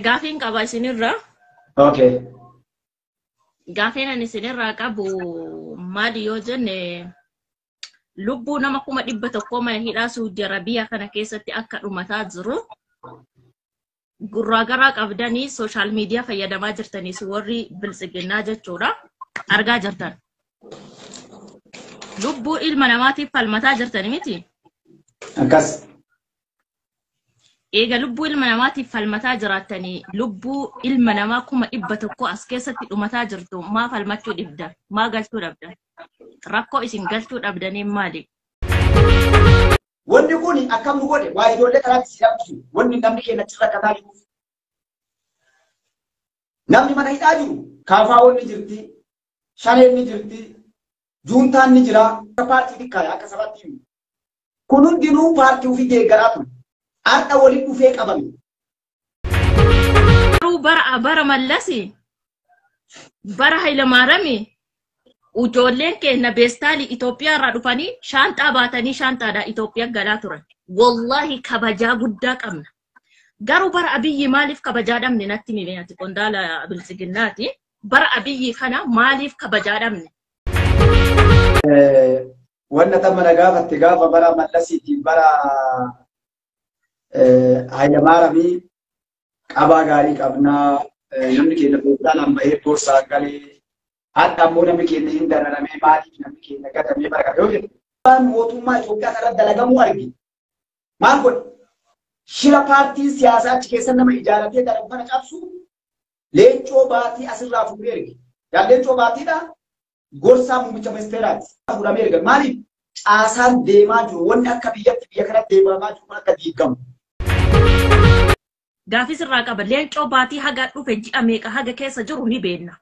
Gaaffiin qaba isinirra. Okay. Gaaffiin ani isinirraa qabu maali yoo jenne lubbuu nama 100 mana hidhaa Saudi Arabiyaa kana keessatti akka dhumataa jiru gurraa garaa qabdanii social media fayyadamaa jirtaniis warri bilisiginnaa jechuudha argaa jirtan. Lubbuu ilma namaatiif falmataa jirtani miti. Akkas. Eega lubbuu ilma namaatiif falmataa jiraatanii lubbuu ilma namaa 100 as keessatti dhumataa jirtu maa falmachuu dhibdan maa galchuu dhabdan rakkoo isin galchuu dhabdanii maali? Wanni kun akkam nu godhe waa ijoollee karaatti si dhabdu wanni namni keenya irra kataa jiru. Namni mana hidhaa jiru kaafaawwan ni jirti, shaneen ni jirti, juuntaan ni jira, paartii xiqqaa akka sabatti. Kun hundinuu paartii ofii deeggaraa ture. Arda waliin dhufee qabame. Bara Mallasi bara Hayilamaarami ijoolleen keenya beestaalii Itoophiyaa irraa dhufanii shaanxaa baatanii shaanxaadhaa Itoophiyaa galaa turan. Wallahi kabajaa guddaa qabna. Garuu bara Abiyyi maaliif kabajaa dhabne natti mimeeti qondaala bilisiginnaati. Bara Abiyyi kana maaliif kabajaa dhabne? Wanna tamana gaafatti gaafa bara Mallasiitiin bara Hayilamaarami qabaa gaarii qabnaa namni keenya fuudhaan ammayee boorsaa galee hatta ammoo namni keenya hin dararamee maaliif namni keenya gatamee baraka yoo jedhu mootummaa Itoophiyaa irratti dalagamuu argi. Maal godhe? Shira paartiin siyaasaa achi keessa nama ijaaratee dalagu kana cabsu Leencoo Baatii asirraa fuudhee erge. Yaa Leencoo Baatiidha gorsaa muummicha ministeeraati. Fuudhamee erge. Maaliif? Caasaan deemaa jiru wanni akka biyyatti biyya kanatti deemaa jiru akka diigamu. Gaafis irraa qaba Leencoo Baatii haga dhufe ji'a meeqa haga keessa jiru ni beekna.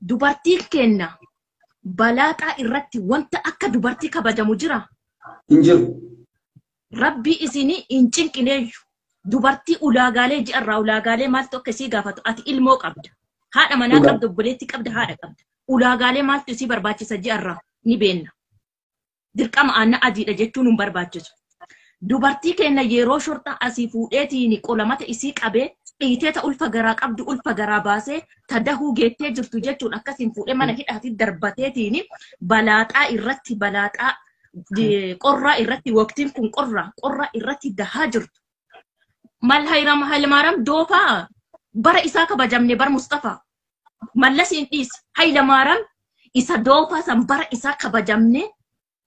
Dubartii kenna balaaxaa irratti wanta akka dubartii kabajamu jira. Hin jiru. Rabbi isinii hin cinqineeyyu. Dubartii ulaagaalee ji'arraa ulaagaalee maaltu akka isii gaafatu ati ilmoo qabda. Haadha manaa qabda obboleetti qabda haadha qabda. Ulaagaalee maaltu isii barbaachisa ji'arraa ni beekna. Dirqama aanna adiidha jechuun hin barbaachisu. Dubartii keenya yeroo shorta asii fuudheetiin qolamata isii qabee dhiiteeta ulfa garaa qabdu ulfa garaa baasee tadahuu geettee jirtu jechuun akkasiin fuudhee mana hidhaatti darbateetiin balaaxaa irratti balaaxaa qorraa irratti waqtiin kun qorraa irratti dahaa jirtu. Mal Hayilamaariyaam doofaa bara isaa kabajamne bara Mustafaa Mallasiin dhiisi Hayilamaariyaam isa doofaa san bara isaa kabajamne.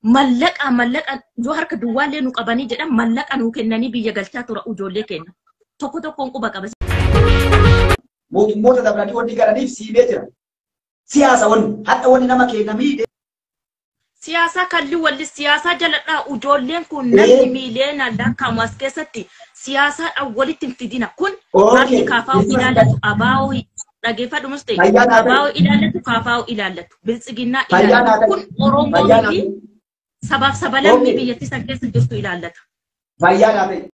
Mallaqa yoo harka duwwaallee nu qabanii jedhan mallaqa nu kennanii biyya galchaa tura ijoollee keenya. Tokkoon quba qaba. Mootummoota dabalanii wanni garaniif siibee jira. Siyaasa wanni hatta wanni nama keenya miidhe. Siyaasa kalli walli siyaasa jaladhaa ijoolleen kun namni miiliyoona lakkaa'amu as keessatti siyaasaadhaan walitti hin fidina. Kun paartii kaafaa'u ilaallatu abaa'oo dhageeffadhu muste abaa'oo ilaallatu kaafaa'u ilaallatu bilisiginnaa ilaallatu kun Oromoo fi sabab sabalamni biyyatti san keessa jirtu ilaallata. Fayyaadhaa ta'e.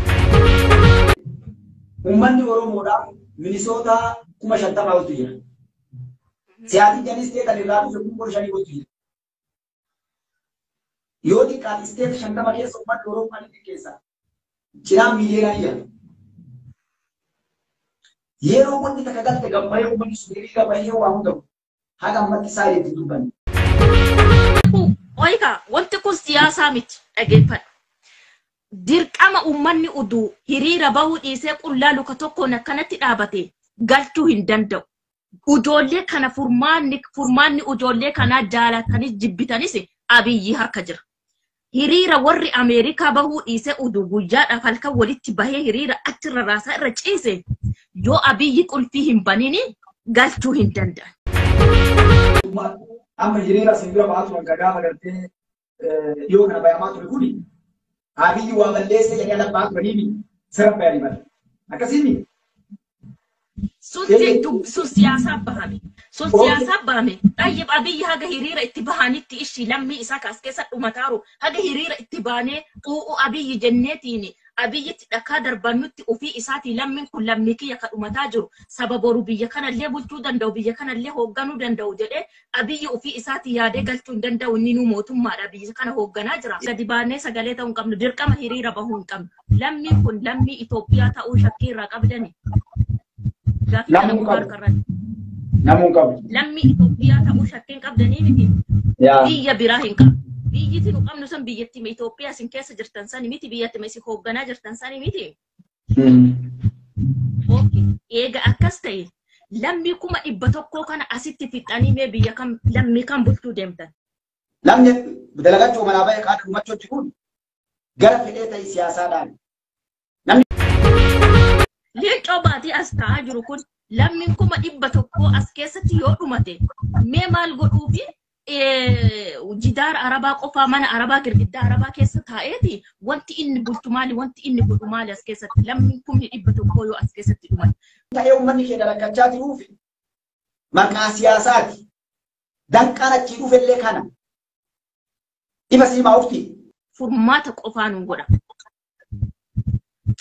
Uummanni Oromoodhaa Minisoota 50,000 oltu jira. Siyaasni janis ta'e kan irraa dhufe 5,000 oltu jira. Yoo xiqqaate isteeta 50 keessa uummanni Oromoo keessa cinaa miiliyoonaa jira. Yeroo wanti takka galte gammayee uummanni sun hiriira bahee waa hundaa'u haga ammatti isaa itti dubbanne. Oika, wanti kun siyaasaa miti dhageeffadhu. Dirqama uummanni uduu hiriira bahuu dhiisee qullaa luka tokkoon akkanatti dhaabate galchuu hin danda'u. Ijoollee kana furmaanni ijoollee kanaa jaalatanii jibbitanis Abiyyi harka jira. Hiriira warri Ameerikaa bahuu dhiisee uduu guyyaadhaaf halkan walitti bahee hiriira achirra raasaa irra ciise yoo Abiyyi qulfii hin banini galchuu hin danda'an. Amma hiriira simbira baatu akka gaafa gartee yoo kana bayamaa ture kuni Abiyyi waa balleessa jedhee ala baatu raniimi sirra bayanii bala. Akkasiin sun siyaasaa bahame. Sun siyaasaa bahame. Tayyib Abiyyi haga hiriira itti bahanitti ishii lammii isaa kaas keessa dhumataaru haga hiriira itti baanee xuu'u Abiyyi jenneetiin Abiyyitti dhakaa darbannutti ofii isaatii lammiin kun lammii kiyya ka dhumataa jiru sababoru biyya kanallee bulchuu danda'u biyya kanallee hoogganuu danda'u jedhee Abiyyi ofii isaatii yaadee galchuu hin danda'u inni nu mootummaadha biyya kana hoogganaa jira. Gadi baanee sagalee ta'uu hin qabnu dirqama hiriira bahuu hin qabnu. Lammiin kun lammii Itoophiyaa ta'uu shakkii irraa qabdani. Gaaffii kana bu'uura karratti. Namuun qabu. Lammi Itoophiyaa ta'uu shakkiin qabdanii miti. Biyya biraa hin qabu. Biyyiti nu qabnu san biyyatti Itoophiyaa isin keessa jirtan sani miti biyyatti isin hoogganaa jirtan sani miti. Eega akkas ta'e lammi 100 kana asitti fixanii mee biyya kam lammi kan bulchuu deemtan. Lamni dalagachuu manaa ba'ee qaaduu machooti kun gara fedhee ta'e siyaasaadhaan. Leencoo baatii as ta'aa jiru kun lammi 100 as keessatti yoo dhumate mee maal godhuufi jidaara arabaa qofaa mana arabaa girgiddaa arabaa keessa taa'eeti wanti inni bulchu maali wanti inni godhu maali as keessatti lammi 100 yoo as keessatti dhumate. Ta'ee uummanni kee dalagachaa jiruufi maqaa siyaasaati danqaan achii dhufellee kana. Iba siimaa ufti. Furmaata qofaan godha.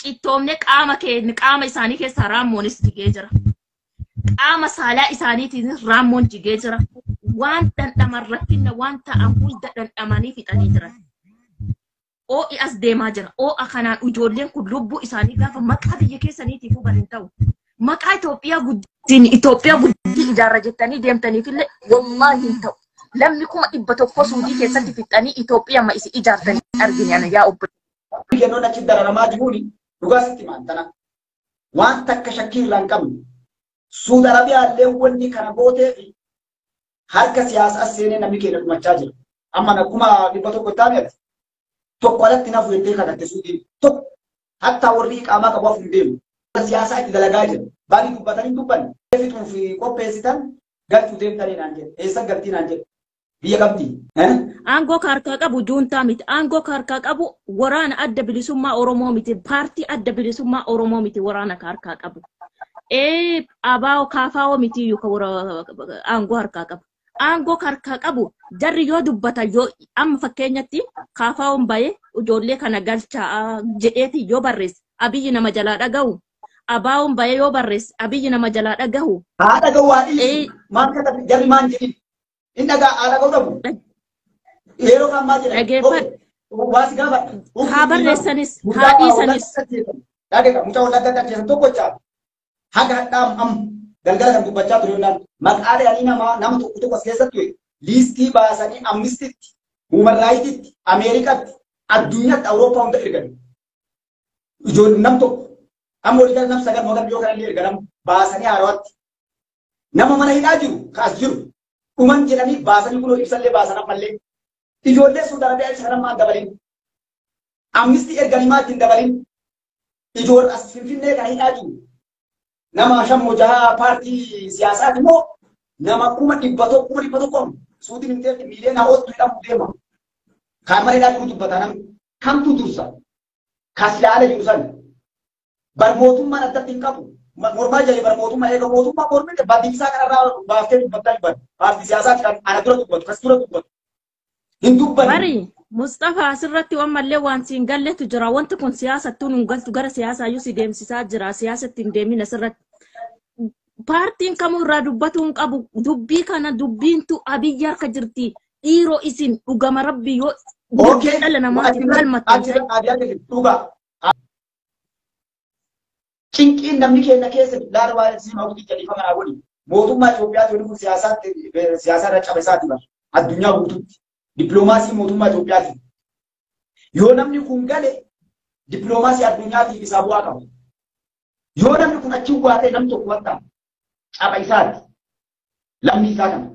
Qixxoomne qaama isaanii keessaa raammonis jigee jira. Qaama saalaa isaaniitiin raammoon jigee jira. Waan dhandhaman rakkinna waan ta'an hunda dhandhamanii fixanii jiran. Oo'i as deemaa jira. Oo'a kanaan ijoolleen kun lubbuu isaanii gaafa maqaa biyya keessaniitiif hin ta'u. Maqaa Itoophiyaa guddin ijaarra jettanii deemtaniifillee wammaa hin ta'u. Lammi 100 Suudii keessatti fixanii Itoophiyaa ma isi ijaartanii argina yaa obbo. Kennoon achi dararamaa jiruuni dhugaa sitti maantana. Waan takka shakkii irraa hin qabne. Suud Arabiyaa illee wanni kana gootee fi harka siyaasaa seenee namni keenya dhumachaa jira. Amma akkuma 100 ta'eeti. Tokko alatti naaf weddee kadhatte Suudiin. Tokko hatta warri qaamaa qabu af hin deemu. Siyaasaa itti dalagaa jira. Baadii dubbatanii dubbanne. Fixuu fi qopheessitan galchuu deemtanii naan jedhe. Eessa galtii naan jedhe. Biyya qabdi. Aangoo harkaa qabu juuntaa miti. Aangoo harkaa qabu waraana adda bilisummaa Oromoo miti. Paartii adda bilisummaa Oromoo miti waraana harkaa qabu. Abaa'oo kaafaa'oo miti aangoo harkaa qabu. Aangoo harkaa qabu jarri yoo dubbatan yoo amma fakkeenyatti kaafaa'oon bahee ijoollee kana galchaa jedheeti yoo barreesse abiyyi nama jalaa dhagahu. Abaa'oon bahee yoo barreesse abiyyi nama jalaa dhagahu. Haa dhagahu waa dhiisi. Maal kata jarri maan jedhin. Inna ala godamu. Yeroo kan maa jedhan. Waasi gaafadha. Haa barreessanis haa dhiisanis. Dhageeka mucaa wal adda addaa keessan tokko jaa. Haga hadhaam galgala kan dubbachaa ture yookaan maqaalee ani nama tokko as keessatti liistii baasanii amnistitti, human raayititti, Ameerikaatti, addunyaatti, Awurooppaa hunda ergan. Ijoollee nam tokko amma walii gala nam sagal mogan yoo kanallee ergan baasanii haarawaatti. Nama mana hidhaa jiru kaas jiru. Dhuman jedhanii baasanii kunoo ibsallee baasan ammallee. Ijoollee Suud Arabiyaa ibsa kanammaa dabalin. Amnistii erganii maa ittiin dabalin. Ijoollee as Finfinnee kan hidhaa jiru. Nama shammoo jahaa paartii siyaasaati immoo nama 100 Suudiin hin ta'e miiliyoona hawwatu hidhamu deema. Kan mana hidhaa jiru dubbata namni kamtu dursa. Kas ilaala jiru san. Barmootummaan addatti hin qabu. Mormaa jedhee barmootummaa eega mootummaa mormite baadiyyisaa kanarraa baaftee dubbattaa jiran. Paartii siyaasaati kan ana dura dubbatu kas dura dubbatu. Hin dubbanne. Bari Mustafa asirratti ammallee waan siin galletu jira. Wanti kun siyaasattuu nun galtu gara siyaasaa si deemsisaa jira. Siyaasatti hin deemin asirratti. Paartiin kamuu irraa dubbatu hin qabu. Dubbii kana dubbiintu abiyyi harka jirti. Dhiiroo isin dhugama rabbi yoo dhala namaatiif falmattu jira. Cinqiin namni keenya keessa laala waa siima uti jedhifa manaa godhi. Mootummaa Itoophiyaatti waliin siyaasaa irra cabe isaati bara. Addunyaa guutuutti. Dippiloomaasii mootummaa Itoophiyaati. Yoo namni kun gale dippiloomaasii addunyaatiif isaa bu'aa qaba. Yoo namni kun achi bu'aa namni tokko wanta caba isaati. Lamni isaa kana.